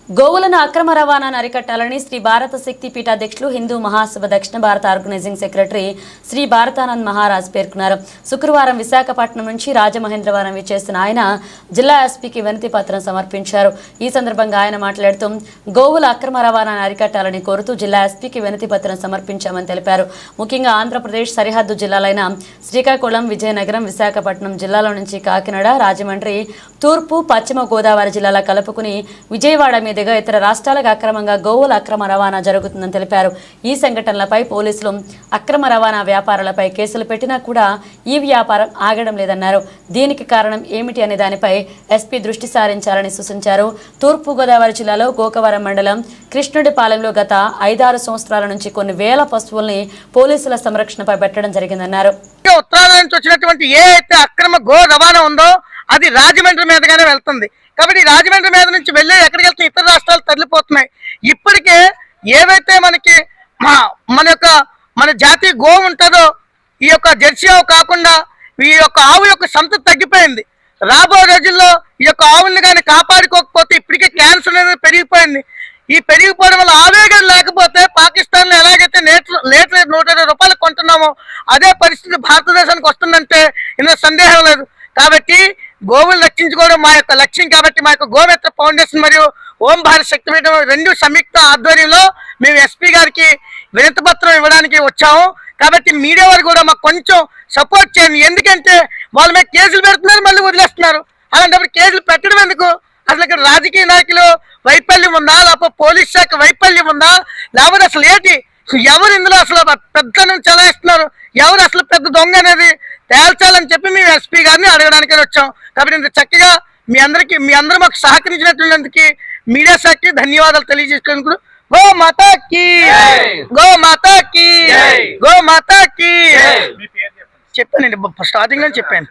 గోవులను అక్రమ రవాణాను అరికట్టాలని శ్రీ భారత శక్తి పీఠాధ్యక్షులు హిందూ మహాసభ దక్షిణ భారత ఆర్గనైజింగ్ సెక్రటరీ శ్రీ భారతానంద్ మహారాజ్ పేర్కొన్నారు. శుక్రవారం విశాఖపట్నం నుంచి రాజమహేంద్రవరం విచ్చేసిన ఆయన జిల్లా ఎస్పీకి వినతి పత్రం సమర్పించారు. ఈ సందర్భంగా ఆయన మాట్లాడుతూ గోవుల అక్రమ రవాణాను అరికట్టాలని కోరుతూ జిల్లా ఎస్పీకి వినతి పత్రం సమర్పించామని తెలిపారు. ముఖ్యంగా ఆంధ్రప్రదేశ్ సరిహద్దు జిల్లాలైన శ్రీకాకుళం, విజయనగరం, విశాఖపట్నం జిల్లాల నుంచి కాకినాడ, రాజమండ్రి, తూర్పు, పశ్చిమ గోదావరి జిల్లాల కలుపుకుని విజయవాడ మీదుగా ఇతర రాష్ట్రాలకు అక్రమంగా గోవుల అక్రమ రవాణా జరుగుతుందని తెలిపారు. ఈ సంఘటనలపై పోలీసులు అక్రమ రవాణా వ్యాపారులపై కేసులు పెట్టినా కూడా ఈ వ్యాపారం ఆగడం లేదన్నారు. దీనికి కారణం ఏమిటి అనే దానిపై ఎస్పీ దృష్టి సారించాలని సూచించారు. తూర్పు గోదావరి జిల్లాలో గోకవరం మండలం కృష్ణుడిపాలెంలో గత 5-6 సంవత్సరాల నుంచి కొన్ని వేల పశువుల్ని పోలీసుల సంరక్షణపై పెట్టడం జరిగిందన్నారు. ఉత్తరాంధ్ర నుంచి వచ్చినటువంటి ఏ అయితే అక్రమ గో రవాణా ఉందో అది రాజమండ్రి మీదగానే వెళ్తుంది. కాబట్టి రాజమండ్రి మీద నుంచి వెళ్ళి ఎక్కడికి వెళ్తే ఇతర రాష్ట్రాలు తరలిపోతున్నాయి. ఇప్పటికే ఏవైతే మన జాతీయ గో ఉంటుందో ఈ యొక్క జెర్సీ ఆవు కాకుండా ఈ యొక్క ఆవు యొక్క సంతతి తగ్గిపోయింది. రాబోయే రోజుల్లో ఈ యొక్క ఆవుల్ని కానీ కాపాడుకోకపోతే ఇప్పటికే క్యాన్సర్ అనేది పెరిగిపోయింది. ఈ పెరిగిపోవడం వల్ల ఆవేగం లేకపోతే పాకిస్తాన్ లో ఎలాగైతే లీటర్ 120 రూపాయలు కొంటున్నామో అదే పరిస్థితి భారతదేశానికి వస్తుందంటే ఇందులో సందేహం లేదు. కాబట్టి గోవులు రక్షించుకోవడం మా యొక్క లక్ష్యం. కాబట్టి మా యొక్క గోమిత్ర ఫౌండేషన్ మరియు ఓం భారత్ శక్తిపీఠం రెండు సంయుక్త ఆధ్వర్యంలో మేము ఎస్పీ గారికి వినతి పత్రం ఇవ్వడానికి వచ్చాము. కాబట్టి మీడియా వారు కూడా మాకు కొంచెం సపోర్ట్ చేయండి. ఎందుకంటే వాళ్ళ మీద కేసులు పెడుతున్నారు, మళ్ళీ వదిలేస్తున్నారు. అలాంటప్పుడు కేసులు పెట్టడం ఎందుకు? అసలు ఇక్కడ రాజకీయ నాయకులు వైఫల్యం ఉందా, లేకపోతే పోలీస్ శాఖ వైఫల్యం ఉందా, లేకపోతే అసలు ఏంటి? ఎవరు ఇందులో అసలు పెద్దనం చలాయిస్తున్నారు, ఎవరు అసలు పెద్ద దొంగ అనేది తేల్చాలని చెప్పి మేము ఎస్పీ గారిని అడగడానికి వచ్చాం. కాబట్టి ఇంత చక్కగా మీ అందరూ మాకు సహకరించినటువంటి మీడియా శాఖకి ధన్యవాదాలు తెలియజేసుకున్నందుకు గో మాతాకి, గో మాతాకి, గో మాతాకి చెప్పానండి. స్టార్టింగ్ లో చెప్పాను.